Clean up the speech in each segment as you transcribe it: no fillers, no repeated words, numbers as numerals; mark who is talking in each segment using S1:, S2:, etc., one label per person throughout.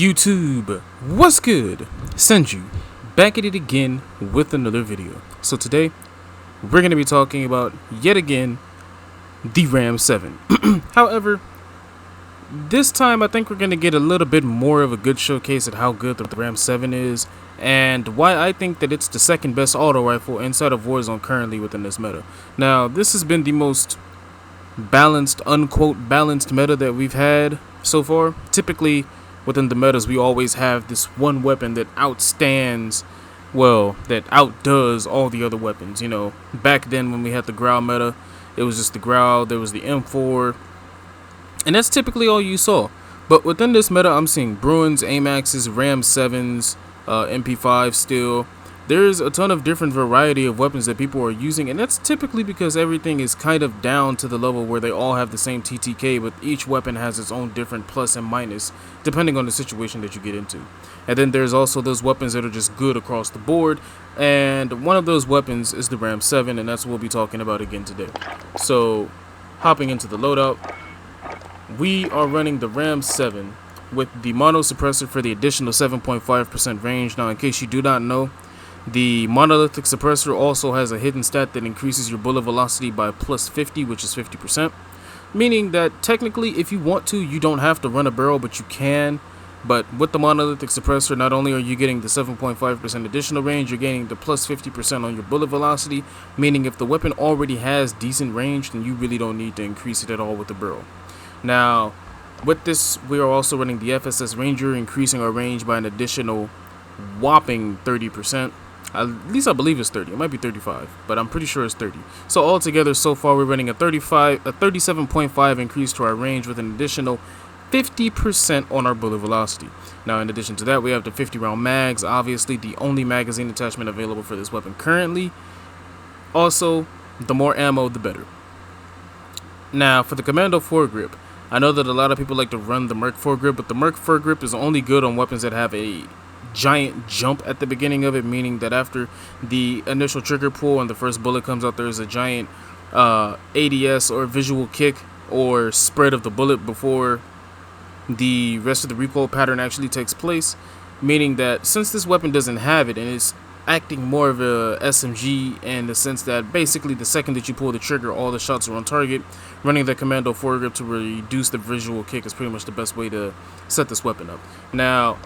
S1: YouTube, what's good? Senju, back at it again with another video. So today, we're going to be talking about, yet again, the RAM-7. However, this time I think we're going to get a little bit more of a good showcase at how good the RAM-7 is, and why I think that it's the second best auto rifle inside of Warzone currently within this meta. Now, this has been the most balanced, unquote, balanced meta that we've had so far. Typically, within the metas, we always have this one weapon that outstands, well, that outdoes all the other weapons. You know, back then when we had the Growl meta, it was just the Growl, there was the M4, and that's typically all you saw. But within this meta, I'm seeing Bruins, AMAXs, RAM-7s, MP5 still. There's a ton of different variety of weapons that people are using, and that's typically because everything is kind of down to the level where they all have the same TTK, but each weapon has its own different plus and minus depending on the situation that you get into. And then there's also those weapons that are just good across the board, and one of those weapons is the RAM-7, and that's what we'll be talking about again today. So, hopping into the loadout, we are running the RAM-7 with the mono suppressor for the additional 7.5% range. Now, in case you do not know, the monolithic suppressor also has a hidden stat that increases your bullet velocity by plus 50, which is 50%. Meaning that technically, if you want to, you don't have to run a barrel, but you can. But with the monolithic suppressor, not only are you getting the 7.5% additional range, you're getting the plus 50% on your bullet velocity. Meaning if the weapon already has decent range, then you really don't need to increase it at all with the barrel. Now, with this, we are also running the FSS Ranger, increasing our range by an additional whopping 30%. At least I believe it's 30. It might be 35, but I'm pretty sure it's 30. So altogether, so far, we're running a 37.5 increase to our range with an additional 50% on our bullet velocity. Now, in addition to that, we have the 50-round mags, obviously the only magazine attachment available for this weapon currently. Also, the more ammo, the better. Now, for the Commando foregrip, I know that a lot of people like to run the Merc foregrip, but the Merc foregrip is only good on weapons that have a giant jump at the beginning of it, meaning that after the initial trigger pull and the first bullet comes out, there's a giant ADS or visual kick or spread of the bullet before the rest of the recoil pattern actually takes place, meaning that since this weapon doesn't have it and it's acting more of a SMG in the sense that basically the second that you pull the trigger, all the shots are on target, running the Commando foregrip to reduce the visual kick is pretty much the best way to set this weapon up. Now,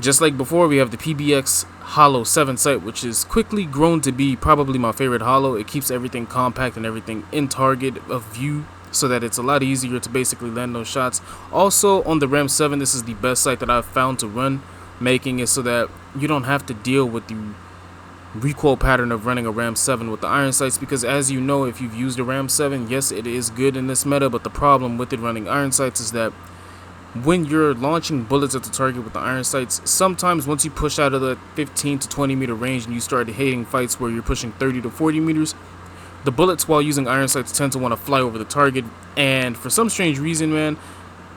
S1: just like before, we have the PBX Holo 7 sight, which is quickly grown to be probably my favorite holo. It keeps everything compact and everything in target of view so that it's a lot easier to basically land those shots. Also, on the RAM-7, this is the best sight that I've found to run, making it so that you don't have to deal with the recoil pattern of running a RAM-7 with the iron sights, because as you know, if you've used a RAM-7, yes, it is good in this meta, but the problem with it running iron sights is that when you're launching bullets at the target with the iron sights, sometimes once you push out of the 15 to 20 meter range and you start hitting fights where you're pushing 30 to 40 meters, the bullets while using iron sights tend to want to fly over the target. And for some strange reason, man,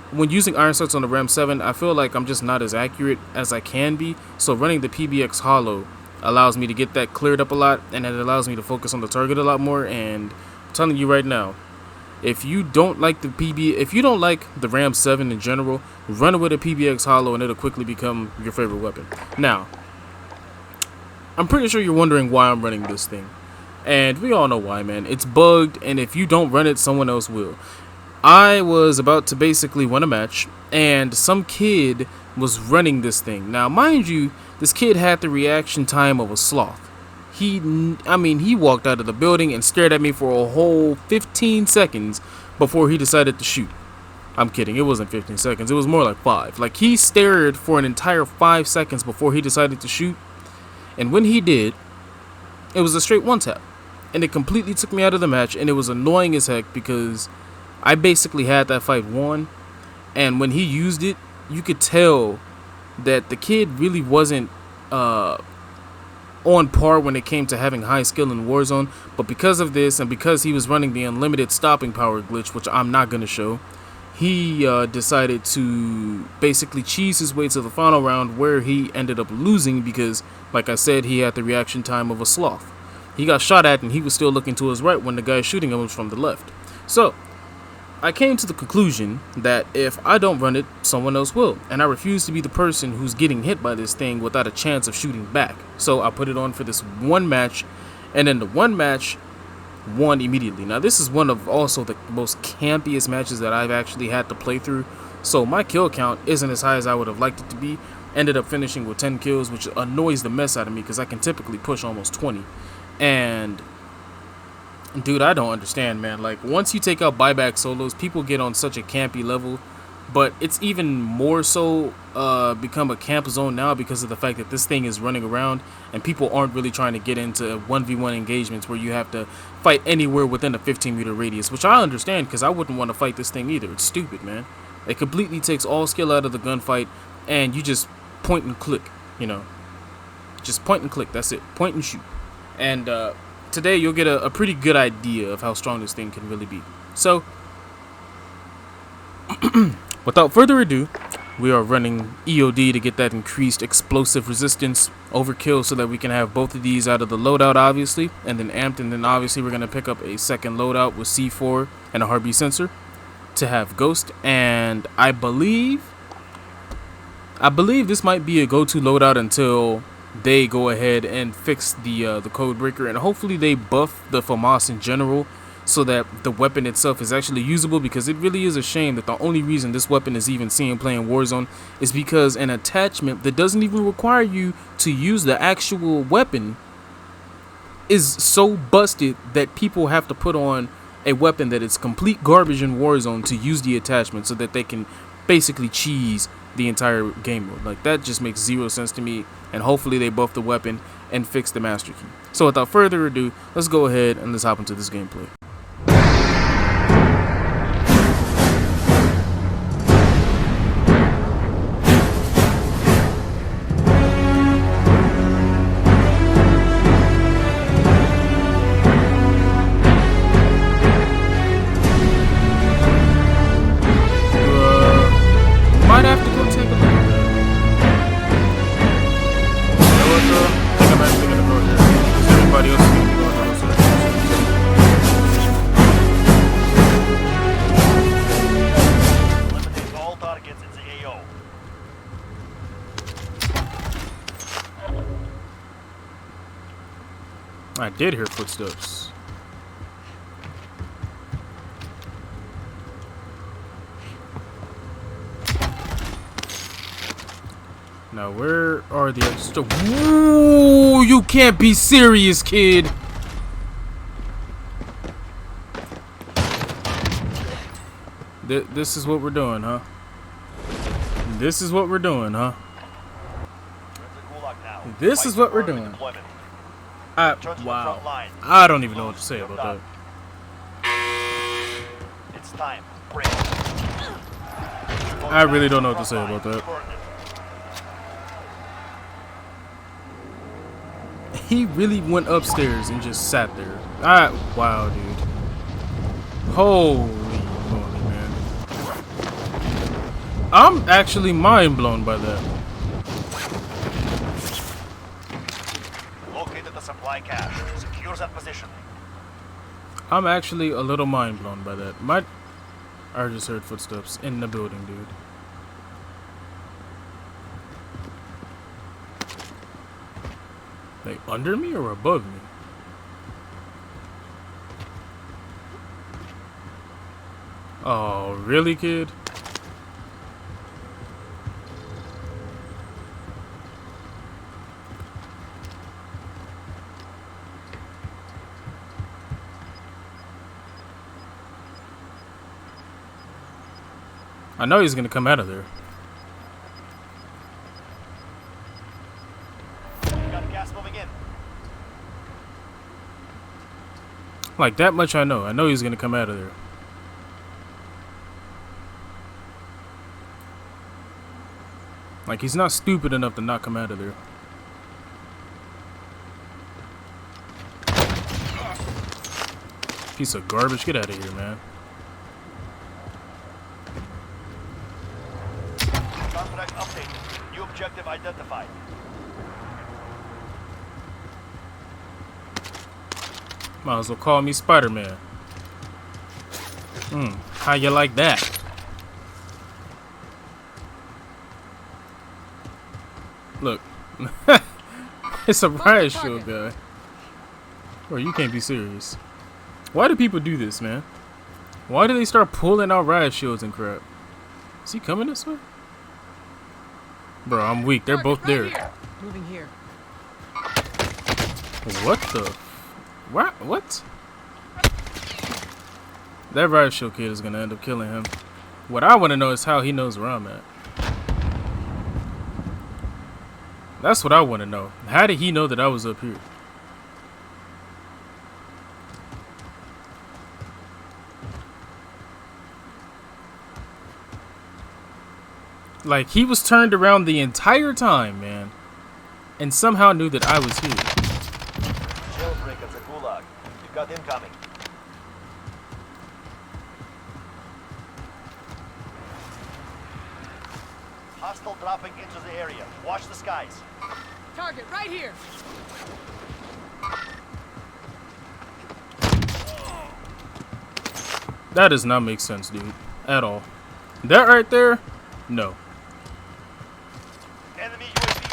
S1: when using iron sights on the RAM-7, I feel like I'm just not as accurate as I can be. So running the PBX Holo allows me to get that cleared up a lot, and it allows me to focus on the target a lot more. And I'm telling you right now, if you don't like the RAM-7 in general, run it with a PBX Holo and it'll quickly become your favorite weapon. Now, I'm pretty sure you're wondering why I'm running this thing. And we all know why, man. It's bugged, and if you don't run it, someone else will. I was about to basically win a match, and some kid was running this thing. Now, mind you, this kid had the reaction time of a sloth. He walked out of the building and stared at me for a whole 15 seconds before he decided to shoot. I'm kidding, it wasn't 15 seconds, it was more like 5. Like, he stared for an entire 5 seconds before he decided to shoot. And when he did, it was a straight one-tap. And it completely took me out of the match, and it was annoying as heck because I basically had that fight won. And when he used it, you could tell that the kid really wasn't on par when it came to having high skill in Warzone, but because of this and because he was running the unlimited stopping power glitch, which I'm not going to show, he decided to basically cheese his way to the final round, where he ended up losing because, like I said, he had the reaction time of a sloth. He got shot at and he was still looking to his right when the guy shooting him was from the left. So, I came to the conclusion that if I don't run it, someone else will, and I refuse to be the person who's getting hit by this thing without a chance of shooting back. So I put it on for this one match, and then the one match won immediately. Now this is one of also the most campiest matches that I've actually had to play through, so my kill count isn't as high as I would have liked it to be. Ended up finishing with 10 kills, which annoys the mess out of me because I can typically push almost 20. And dude, I don't understand, man. Like, once you take out buyback solos, people get on such a campy level, but it's even more so become a camp zone now because of the fact that this thing is running around and people aren't really trying to get into 1v1 engagements where you have to fight anywhere within a 15-meter radius, which I understand because I wouldn't want to fight this thing either. It's stupid, man. It completely takes all skill out of the gunfight, and you just point and click, you know. Just point and click, that's it. Point and shoot. And today you'll get a pretty good idea of how strong this thing can really be. So, without further ado, we are running EOD to get that increased explosive resistance overkill so that we can have both of these out of the loadout, obviously, and then amped, and then obviously we're going to pick up a second loadout with C4 and a heartbeat sensor to have Ghost, and I believe this might be a go-to loadout until they go ahead and fix the code breaker, and hopefully they buff the FAMAS in general so that the weapon itself is actually usable, because it really is a shame that the only reason this weapon is even seen playing Warzone is because an attachment that doesn't even require you to use the actual weapon is so busted that people have to put on a weapon that is complete garbage in Warzone to use the attachment so that they can basically cheese the entire game mode. Like, that just makes zero sense to me, and hopefully they buff the weapon and fix the master key. So without further ado, let's go ahead and let's hop into this gameplay. Might have to go take a look at that. You know what, though? I think I'm actually gonna go there, because everybody else is gonna be going to those locations.
S2: Eliminate all targets in the AO.
S1: I did hear footsteps. Now, where are the extra? Ooh, you can't be serious, kid. This is what we're doing, huh? This is what we're doing, huh? This is what we're doing. Wow. I don't even know what to say about that.
S2: It's time.
S1: I really don't know what to say about that. He really went upstairs and just sat there. Wow, dude. Holy moly, man. I'm actually mind blown by that.
S2: Located the supply cache. Secure that position.
S1: I'm actually a little mind blown by that. I just heard footsteps in the building, dude. Like, under me or above me? Oh, really, kid? I know he's gonna come out of there. Like, that much I know. I know he's gonna come out of there. Like, he's not stupid enough to not come out of there. Piece of garbage. Get out of here, man.
S2: Contract updated. New objective identified.
S1: Might as well call me Spider-Man. How you like that? Look. It's a riot shield guy. Bro, you can't be serious. Why do people do this, man? Why do they start pulling out riot shields and crap? Is he coming this way? Bro, I'm weak. They're both there.
S3: Moving here.
S1: What the? What? That riot shield kid is gonna end up killing him. What I want to know is how he knows where I'm at. That's what I want to know. How did he know that I was up here? Like, he was turned around the entire time, man. And somehow knew that I was here.
S2: Jailbreak of the Gulag. You've got incoming. Hostile dropping into the area. Watch the skies.
S3: Target right here.
S1: That does not make sense, dude. At all. That right there? No.
S2: Enemy UAV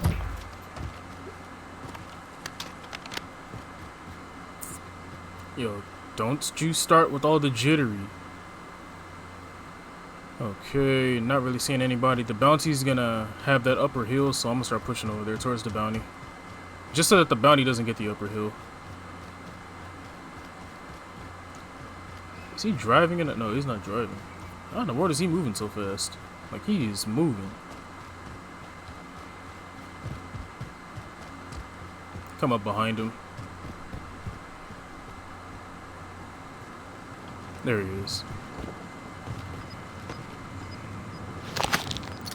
S2: overhead.
S1: Yo, don't you start with all the jittery. Okay, not really seeing anybody. The bounty's gonna have that upper hill, so I'm gonna start pushing over there towards the bounty. Just so that the bounty doesn't get the upper hill. Is he driving in it? No, he's not driving. I don't know, where is he moving so fast? Like, he is moving. Come up behind him. There he is.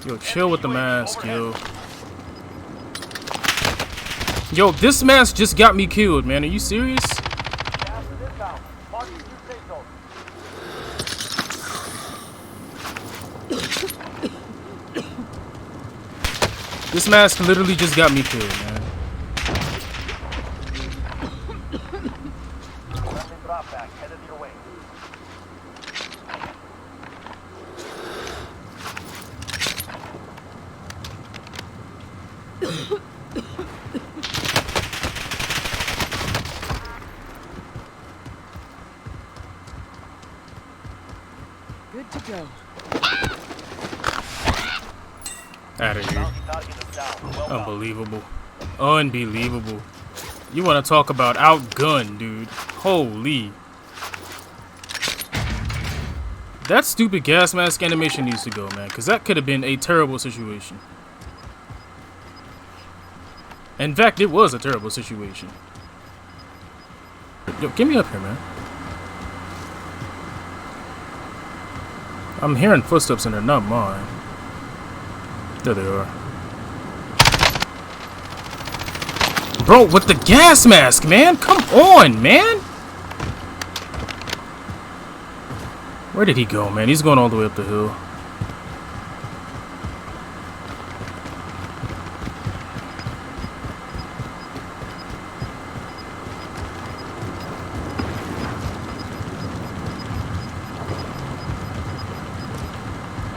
S1: Yo, chill with the mask, yo. Yo, this mask just got me killed, man. Are you serious?
S2: Gas is inbound. Mark the new safe zone.
S1: This mask literally just got me killed, man.
S2: Friendly drop back headed your way.
S3: Good to go.
S1: Out of here.
S2: Bounty target is down. Well done.
S1: Unbelievable. Unbelievable. You want to talk about outgunned, dude. Holy. That stupid gas mask animation needs to go, man, because that could have been a terrible situation. In fact, it was a terrible situation. Yo, get me up here, man. I'm hearing footsteps and they're not mine. There they are. Bro, with the gas mask, man! Come on, man! Where did he go, man? He's going all the way up the hill.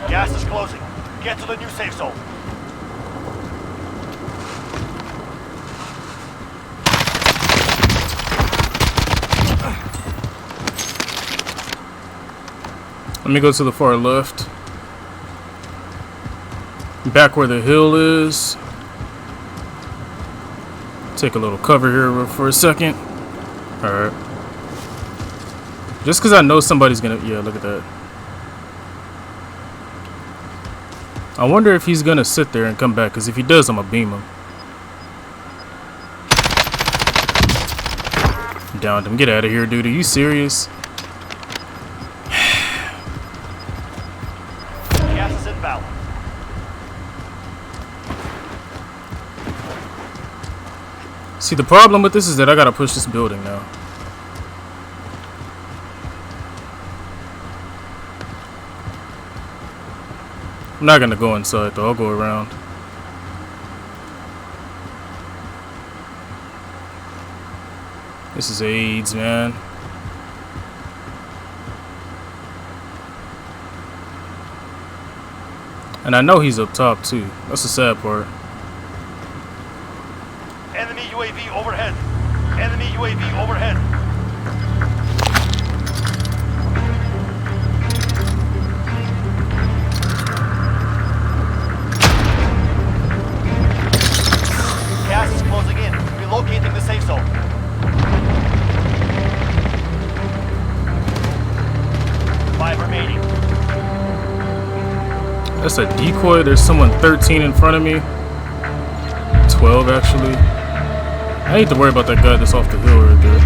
S2: Gas is closing. Get to the new safe zone.
S1: Let me go to the far left. Back where the hill is. Take a little cover here for a second. Alright. Just because I know somebody's gonna... Yeah, look at that. I wonder if he's gonna sit there and come back, because if he does, I'm gonna beam him. Downed him. Get out of here, dude. Are you serious?
S2: Gas is inbound.
S1: See, the problem with this is that I gotta push this building now. I'm not gonna go inside though, I'll go around. This is AIDS, man. And I know he's up top too. That's the sad part.
S2: Enemy UAV overhead. Enemy UAV overhead. Gas is closing in. Relocating the safe zone. Five remaining.
S1: That's a decoy. There's someone 13 in front of me. 12 actually. I need to worry about that guy that's off the hill right there.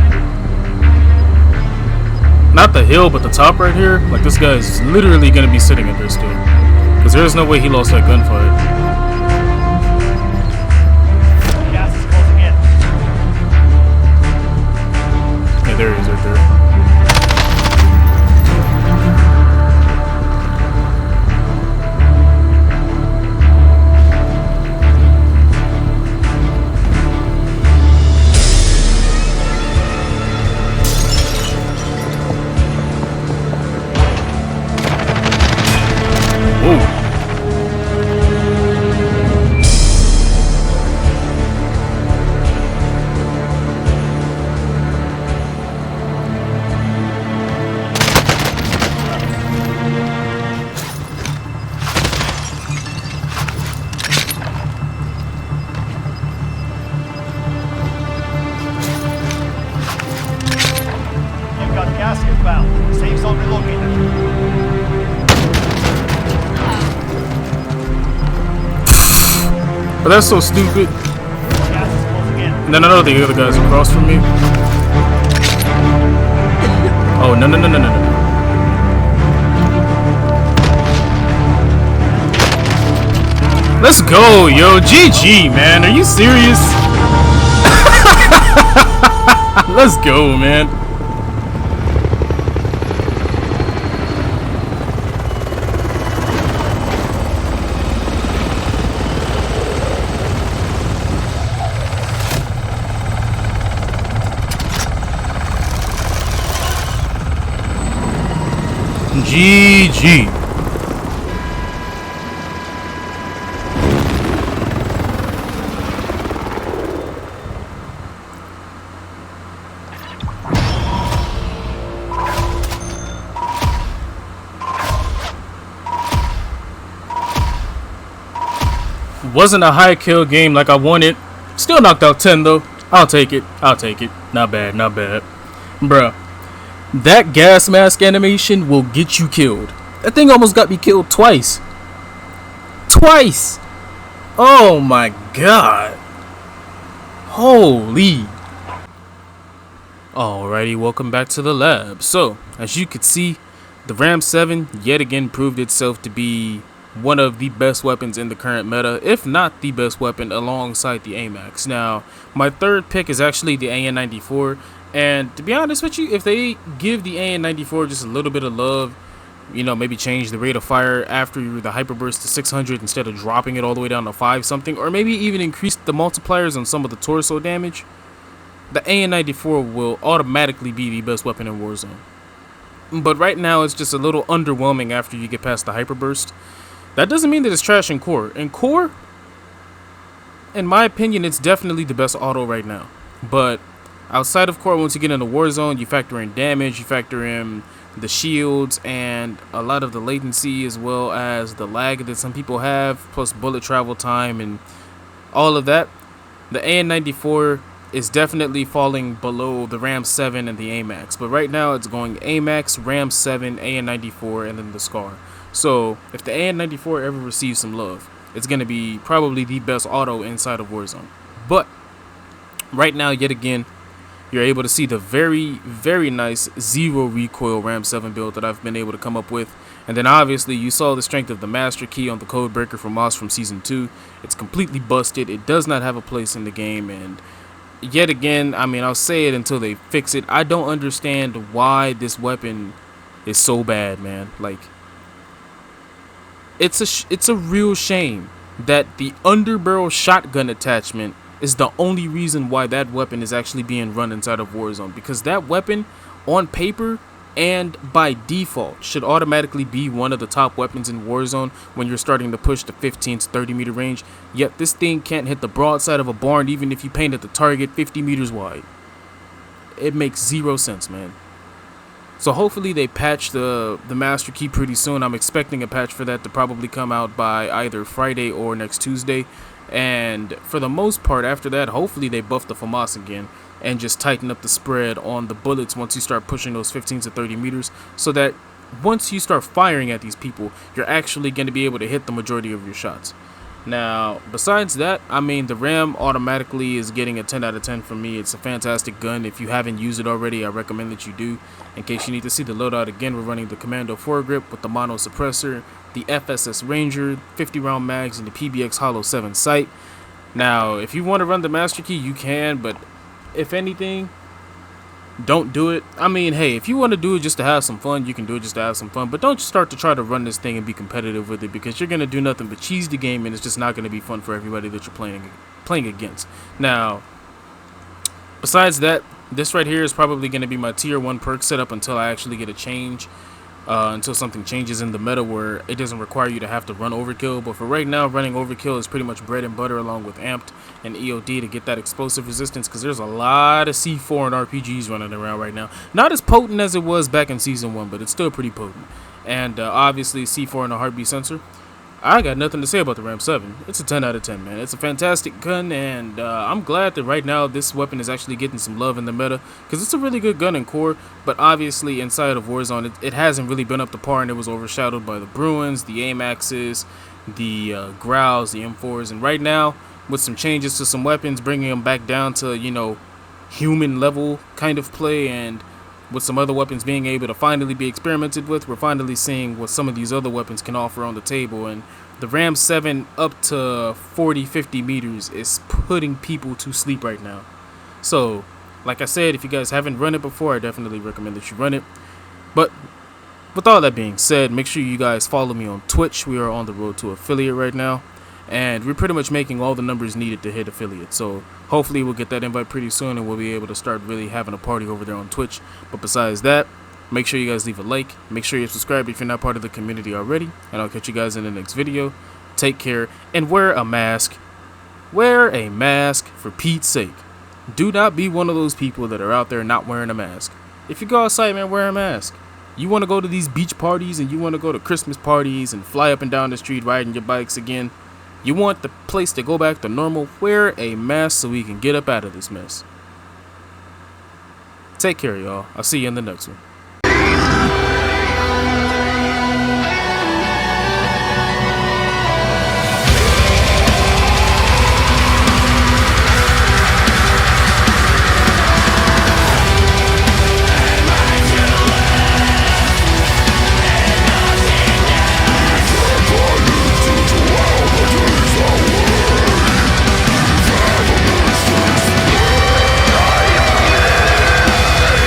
S1: Not the hill, but the top right here. Like, this guy is literally going to be sitting in there still. Because there's no way he lost that gunfight.
S2: Gas is closing in.
S1: Yeah, there he is right there.
S2: You've got gas inbound. Safe zone relocated.
S1: But that's so stupid.
S2: Gas is closing in.
S1: And then I know the other guy's across from me. Oh, no, no, no, no, no, no. Let's go, yo. GG, man. Are you serious? Let's go, man. GG. Wasn't a high kill game like I wanted. Still knocked out 10 though. I'll take it. I'll take it. Not bad, not bad. Bruh. That gas mask animation will get you killed. That thing almost got me killed twice. Twice! Oh my god. Holy. Alrighty, welcome back to the lab. So, as you can see, the RAM-7 yet again proved itself to be one of the best weapons in the current meta, if not the best weapon alongside the AMAX. Now, my third pick is actually the AN-94. And to be honest with you, if they give the AN-94 just a little bit of love, you know, maybe change the rate of fire after the hyperburst to 600 instead of dropping it all the way down to 5 something, or maybe even increase the multipliers on some of the torso damage, the AN-94 will automatically be the best weapon in Warzone. But right now, it's just a little underwhelming after you get past the hyperburst. That doesn't mean that it's trash in core. In core, in my opinion, it's definitely the best auto right now. But outside of core, once you get into Warzone, you factor in damage, you factor in the shields, and a lot of the latency, as well as the lag that some people have, plus bullet travel time and all of that. The AN-94 is definitely falling below the RAM-7 and the AMAX. But right now, it's going AMAX, RAM-7, AN-94, and then the SCAR. So if the AN-94 ever receives some love, it's going to be probably the best auto inside of Warzone. But right now, yet again, you're able to see the very, very nice zero recoil RAM-7 build that I've been able to come up with. And then obviously you saw the strength of the master key on the code breaker from Moss from Season 2. It's completely busted. It does not have a place in the game. And yet again, I mean, I'll say it until they fix it. I don't understand why this weapon is so bad, man. Like, it's a real shame that the underbarrel shotgun attachment is the only reason why that weapon is actually being run inside of Warzone, because that weapon on paper and by default should automatically be one of the top weapons in Warzone when you're starting to push the 15 to 30 meter range. Yet this thing can't hit the broadside of a barn even if you painted the target 50 meters wide. It makes zero sense, man. So hopefully they patch the master key pretty soon. I'm expecting a patch for that to probably come out by either Friday or next Tuesday. And for the most part, after that, hopefully they buff the FAMAS again and just tighten up the spread on the bullets once you start pushing those 15 to 30 meters, so that once you start firing at these people, you're actually going to be able to hit the majority of your shots. Now, besides that, I mean, the RAM automatically is getting a 10 out of 10 from me. It's a fantastic gun. If you haven't used it already, I recommend that you do. In case you need to see the loadout again, we're running the Commando foregrip with the mono suppressor, the FSS Ranger, 50 round mags, and the PBX Hollow 7 sight. Now, if you want to run the master key, you can, but if anything, don't do it. I mean, hey, if you want to do it just to have some fun, you can do it just to have some fun, but don't start to try to run this thing and be competitive with it, because you're going to do nothing but cheese the game, and it's just not going to be fun for everybody that you're playing against. Now, besides that, this right here is probably going to be my tier 1 perk setup until I actually get a change. Until something changes in the meta where it doesn't require you to have to run overkill. But for right now, running overkill is pretty much bread and butter, along with amped and EOD to get that explosive resistance, because there's a lot of C4 and RPGs running around right now. Not as potent as it was back in Season 1, but it's still pretty potent. And obviously C4 and a heartbeat sensor. I got nothing to say about the RAM-7. It's a 10 out of 10, man. It's a fantastic gun, and I'm glad that right now this weapon is actually getting some love in the meta, because it's a really good gun in core, but obviously inside of Warzone, it hasn't really been up to par, and it was overshadowed by the Bruins, the AMAXs, the Growls, the M4s, and right now, with some changes to some weapons, bringing them back down to, you know, human level kind of play, and with some other weapons being able to finally be experimented with, we're finally seeing what some of these other weapons can offer on the table. And the RAM-7 up to 40-50 meters is putting people to sleep right now. So, like I said, if you guys haven't run it before, I definitely recommend that you run it. But with all that being said, make sure you guys follow me on Twitch. We are on the road to affiliate right now, and we're pretty much making all the numbers needed to hit affiliate. So hopefully we'll get that invite pretty soon, and we'll be able to start really having a party over there on Twitch. But besides that, make sure you guys leave a like, make sure you subscribe if you're not part of the community already, and I'll catch you guys in the next video. Take care, and wear a mask. Wear a mask, for Pete's sake. Do not be one of those people that are out there not wearing a mask. If you go outside, man, wear a mask. You want to go to these beach parties, and you want to go to Christmas parties and fly up and down the street riding your bikes again. You want the place to go back to normal, wear a mask so we can get up out of this mess. Take care, y'all. I'll see you in the next one.